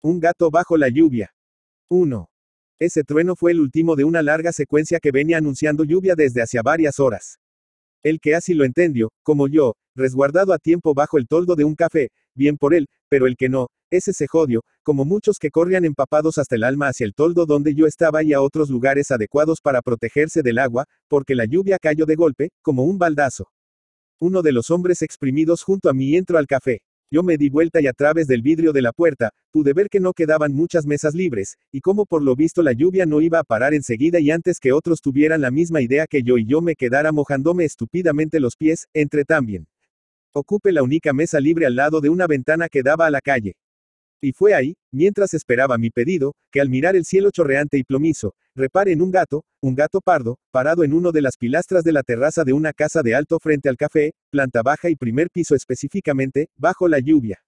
Un gato bajo la lluvia. 1. Ese trueno fue el último de una larga secuencia que venía anunciando lluvia desde hacía varias horas. El que así lo entendió, como yo, resguardado a tiempo bajo el toldo de un café, bien por él, pero el que no, ese se jodió, como muchos que corrían empapados hasta el alma hacia el toldo donde yo estaba y a otros lugares adecuados para protegerse del agua, porque la lluvia cayó de golpe, como un baldazo. Uno de los hombres exprimidos junto a mí entró al café. Yo me di vuelta y a través del vidrio de la puerta, pude ver que no quedaban muchas mesas libres, y como por lo visto la lluvia no iba a parar enseguida y antes que otros tuvieran la misma idea que yo y yo me quedara mojándome estúpidamente los pies, entré también. Ocupé la única mesa libre al lado de una ventana que daba a la calle. Y fue ahí, mientras esperaba mi pedido, que al mirar el cielo chorreante y plomizo, reparé en un gato pardo, parado en uno de las pilastras de la terraza de una casa de alto frente al café, planta baja y primer piso específicamente, bajo la lluvia.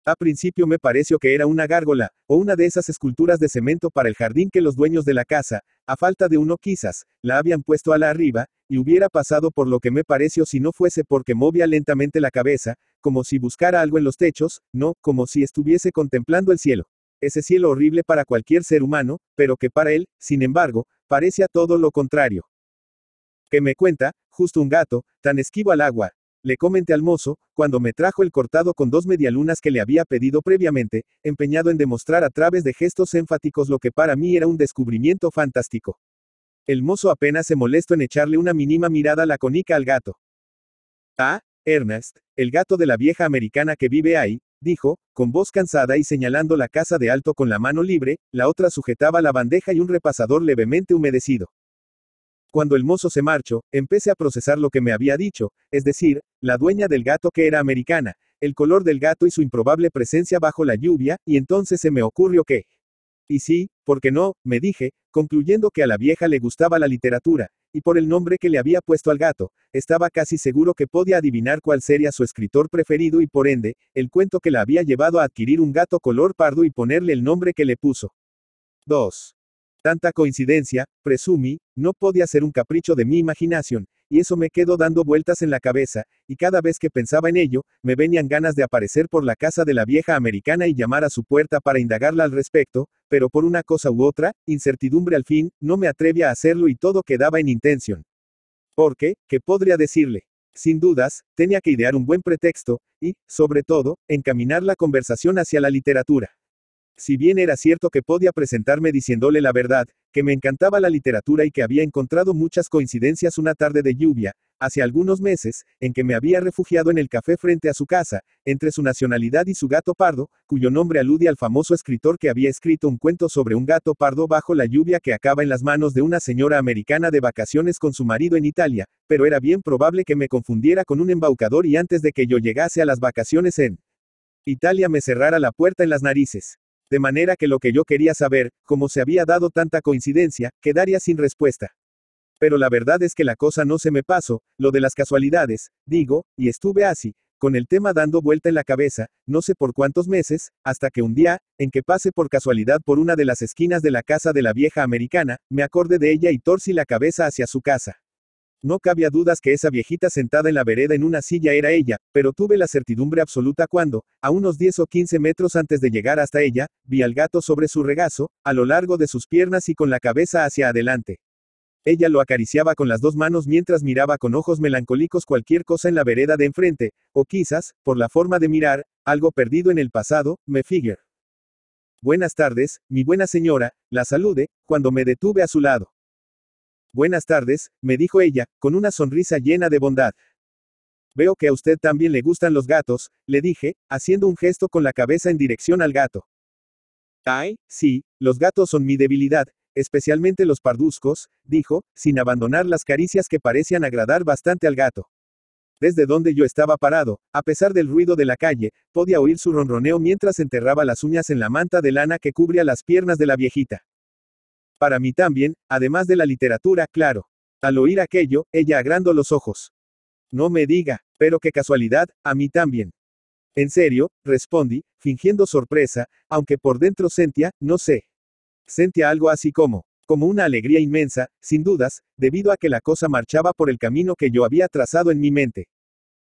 A principio me pareció que era una gárgola, o una de esas esculturas de cemento para el jardín que los dueños de la casa, a falta de uno quizás, la habían puesto a la arriba, y hubiera pasado por lo que me pareció si no fuese porque movía lentamente la cabeza, como si buscara algo en los techos, no, como si estuviese contemplando el cielo. Ese cielo horrible para cualquier ser humano, pero que para él, sin embargo, parecía todo lo contrario. ¿Qué me cuenta? Justo un gato, tan esquivo al agua. Le comenté al mozo, cuando me trajo el cortado con 2 medialunas que le había pedido previamente, empeñado en demostrar a través de gestos enfáticos lo que para mí era un descubrimiento fantástico. El mozo apenas se molestó en echarle una mínima mirada lacónica al gato. Ah, Ernest, el gato de la vieja americana que vive ahí, dijo, con voz cansada y señalando la casa de alto con la mano libre, la otra sujetaba la bandeja y un repasador levemente humedecido. Cuando el mozo se marchó, empecé a procesar lo que me había dicho, es decir, la dueña del gato que era americana, el color del gato y su improbable presencia bajo la lluvia, y entonces se me ocurrió que... Y sí, ¿por qué no?, me dije, concluyendo que a la vieja le gustaba la literatura, y por el nombre que le había puesto al gato, estaba casi seguro que podía adivinar cuál sería su escritor preferido y por ende, el cuento que la había llevado a adquirir un gato color pardo y ponerle el nombre que le puso. 2. Tanta coincidencia, presumí, no podía ser un capricho de mi imaginación, y eso me quedó dando vueltas en la cabeza, y cada vez que pensaba en ello, me venían ganas de aparecer por la casa de la vieja americana y llamar a su puerta para indagarla al respecto, pero por una cosa u otra, incertidumbre al fin, no me atrevía a hacerlo y todo quedaba en intención. Porque, ¿qué podría decirle? Sin dudas, tenía que idear un buen pretexto, y, sobre todo, encaminar la conversación hacia la literatura. Si bien era cierto que podía presentarme diciéndole la verdad, que me encantaba la literatura y que había encontrado muchas coincidencias una tarde de lluvia, hace algunos meses, en que me había refugiado en el café frente a su casa, entre su nacionalidad y su gato pardo, cuyo nombre alude al famoso escritor que había escrito un cuento sobre un gato pardo bajo la lluvia que acaba en las manos de una señora americana de vacaciones con su marido en Italia, pero era bien probable que me confundiera con un embaucador y antes de que yo llegase a las vacaciones en Italia me cerrara la puerta en las narices. De manera que lo que yo quería saber, cómo se había dado tanta coincidencia, quedaría sin respuesta. Pero la verdad es que la cosa no se me pasó, lo de las casualidades, digo, y estuve así, con el tema dando vuelta en la cabeza, no sé por cuántos meses, hasta que un día, en que pasé por casualidad por una de las esquinas de la casa de la vieja americana, me acordé de ella y torcí la cabeza hacia su casa. No cabía dudas que esa viejita sentada en la vereda en una silla era ella, pero tuve la certidumbre absoluta cuando, a unos 10 o 15 metros antes de llegar hasta ella, vi al gato sobre su regazo, a lo largo de sus piernas y con la cabeza hacia adelante. Ella lo acariciaba con las 2 manos mientras miraba con ojos melancólicos cualquier cosa en la vereda de enfrente, o quizás, por la forma de mirar, algo perdido en el pasado, me figure. Buenas tardes, mi buena señora, la saludé, cuando me detuve a su lado. Buenas tardes, me dijo ella, con una sonrisa llena de bondad. Veo que a usted también le gustan los gatos, le dije, haciendo un gesto con la cabeza en dirección al gato. Ay, sí, los gatos son mi debilidad, especialmente los parduzcos, dijo, sin abandonar las caricias que parecían agradar bastante al gato. Desde donde yo estaba parado, a pesar del ruido de la calle, podía oír su ronroneo mientras enterraba las uñas en la manta de lana que cubría las piernas de la viejita. Para mí también, además de la literatura, claro. Al oír aquello, ella agrandó los ojos. No me diga, pero qué casualidad, a mí también. En serio, respondí, fingiendo sorpresa, aunque por dentro sentía, no sé. Sentía algo así como una alegría inmensa, sin dudas, debido a que la cosa marchaba por el camino que yo había trazado en mi mente.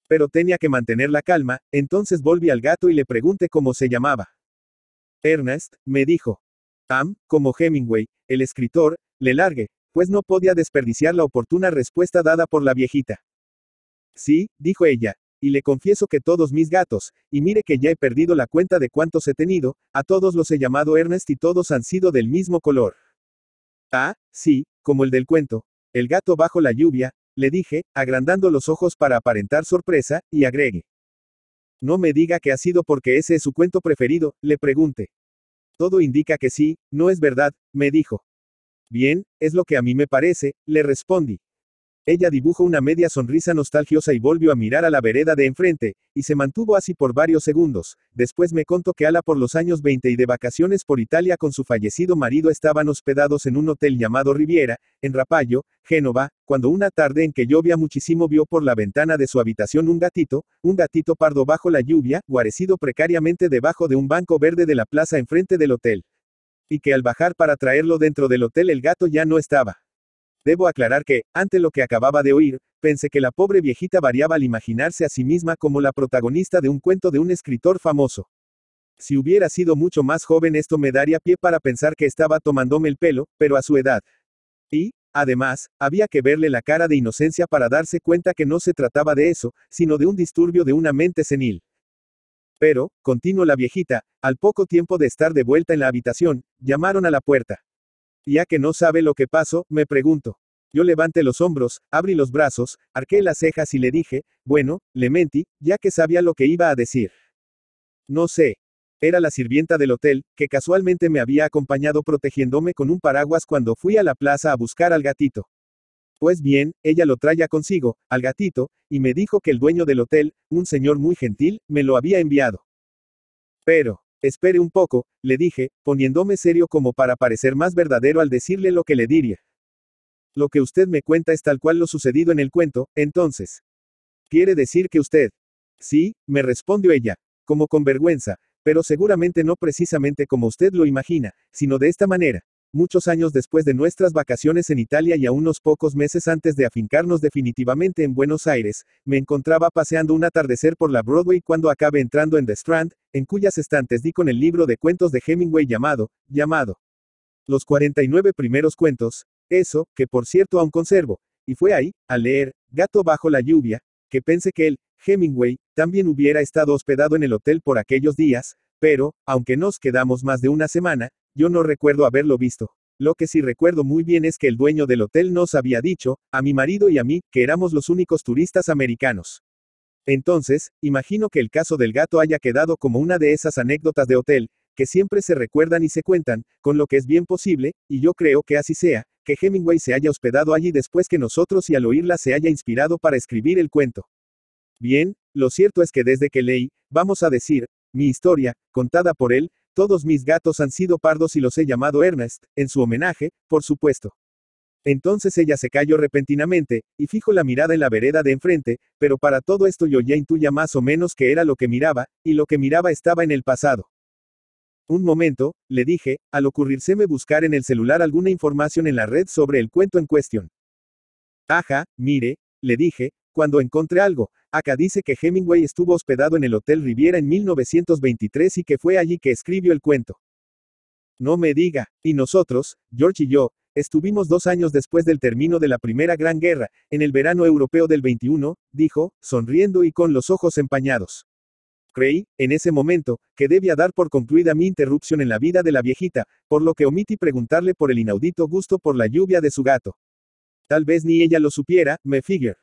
Pero tenía que mantener la calma, entonces volví al gato y le pregunté cómo se llamaba. Ernest, me dijo. Como Hemingway, el escritor, le largué, pues no podía desperdiciar la oportuna respuesta dada por la viejita. Sí, dijo ella, y le confieso que todos mis gatos, y mire que ya he perdido la cuenta de cuántos he tenido, a todos los he llamado Ernest y todos han sido del mismo color. Sí, como el del cuento. El gato bajo la lluvia, le dije, agrandando los ojos para aparentar sorpresa, y agregué. No me diga que ha sido porque ese es su cuento preferido, le pregunté. Todo indica que sí, no es verdad, me dijo. Bien, es lo que a mí me parece, le respondí. Ella dibujó una media sonrisa nostalgiosa y volvió a mirar a la vereda de enfrente, y se mantuvo así por varios segundos. Después me contó que ala por los años 20 y de vacaciones por Italia con su fallecido marido estaban hospedados en un hotel llamado Riviera, en Rapallo, Génova, cuando una tarde en que llovía muchísimo vio por la ventana de su habitación un gatito pardo bajo la lluvia, guarecido precariamente debajo de un banco verde de la plaza enfrente del hotel. Y que al bajar para traerlo dentro del hotel el gato ya no estaba. Debo aclarar que, ante lo que acababa de oír, pensé que la pobre viejita variaba al imaginarse a sí misma como la protagonista de un cuento de un escritor famoso. Si hubiera sido mucho más joven esto me daría pie para pensar que estaba tomándome el pelo, pero a su edad. Y, además, había que verle la cara de inocencia para darse cuenta que no se trataba de eso, sino de un disturbio de una mente senil. Pero, continuó la viejita, al poco tiempo de estar de vuelta en la habitación, llamaron a la puerta. ¿Ya que no sabe lo que pasó?, me preguntó. Yo levanté los hombros, abrí los brazos, arqué las cejas y le dije, bueno, le mentí, ya que sabía lo que iba a decir. No sé. Era la sirvienta del hotel, que casualmente me había acompañado protegiéndome con un paraguas cuando fui a la plaza a buscar al gatito. Pues bien, ella lo traía consigo, al gatito, y me dijo que el dueño del hotel, un señor muy gentil, me lo había enviado. Pero, espere un poco, le dije, poniéndome serio como para parecer más verdadero al decirle lo que le diría. Lo que usted me cuenta es tal cual lo sucedido en el cuento, entonces. ¿Quiere decir que usted? Sí, me respondió ella, como con vergüenza, pero seguramente no precisamente como usted lo imagina, sino de esta manera. Muchos años después de nuestras vacaciones en Italia y a unos pocos meses antes de afincarnos definitivamente en Buenos Aires, me encontraba paseando un atardecer por la Broadway cuando acabé entrando en The Strand, en cuyas estantes di con el libro de cuentos de Hemingway llamado Los 49 primeros cuentos, eso, que por cierto aún conservo, y fue ahí, al leer, Gato bajo la lluvia, que pensé que él, Hemingway, también hubiera estado hospedado en el hotel por aquellos días, pero, aunque nos quedamos más de una semana, yo no recuerdo haberlo visto. Lo que sí recuerdo muy bien es que el dueño del hotel nos había dicho, a mi marido y a mí, que éramos los únicos turistas americanos. Entonces, imagino que el caso del gato haya quedado como una de esas anécdotas de hotel, que siempre se recuerdan y se cuentan, con lo que es bien posible, y yo creo que así sea, que Hemingway se haya hospedado allí después que nosotros y al oírla se haya inspirado para escribir el cuento. Bien, lo cierto es que desde que leí, vamos a decir, mi historia, contada por él, todos mis gatos han sido pardos y los he llamado Ernest, en su homenaje, por supuesto. Entonces ella se calló repentinamente, y fijó la mirada en la vereda de enfrente, pero para todo esto yo ya intuía más o menos que era lo que miraba, y lo que miraba estaba en el pasado. Un momento, le dije, al ocurrírseme buscar en el celular alguna información en la red sobre el cuento en cuestión. Ajá, mire, le dije, cuando encontré algo, acá dice que Hemingway estuvo hospedado en el Hotel Riviera en 1923 y que fue allí que escribió el cuento. No me diga, y nosotros, George y yo, estuvimos 2 años después del término de la Primera Gran Guerra, en el verano europeo del 21, dijo, sonriendo y con los ojos empañados. Creí, en ese momento, que debía dar por concluida mi interrupción en la vida de la viejita, por lo que omití preguntarle por el inaudito gusto por la lluvia de su gato. Tal vez ni ella lo supiera, me figure.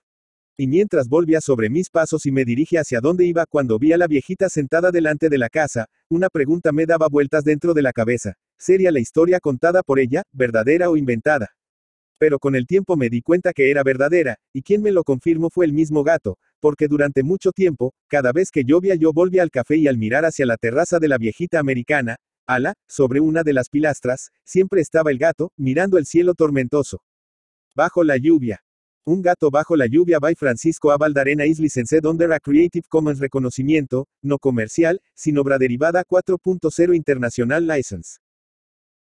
Y mientras volvía sobre mis pasos y me dirigí hacia donde iba cuando vi a la viejita sentada delante de la casa, una pregunta me daba vueltas dentro de la cabeza. ¿Sería la historia contada por ella, verdadera o inventada? Pero con el tiempo me di cuenta que era verdadera, y quien me lo confirmó fue el mismo gato, porque durante mucho tiempo, cada vez que llovía yo volvía al café y al mirar hacia la terraza de la viejita americana, sobre una de las pilastras, siempre estaba el gato, mirando el cielo tormentoso. Bajo la lluvia. Un gato bajo la lluvia by Francisco A. Valdarena is licensed under a Creative Commons reconocimiento, no comercial, sin obra derivada 4.0 International License.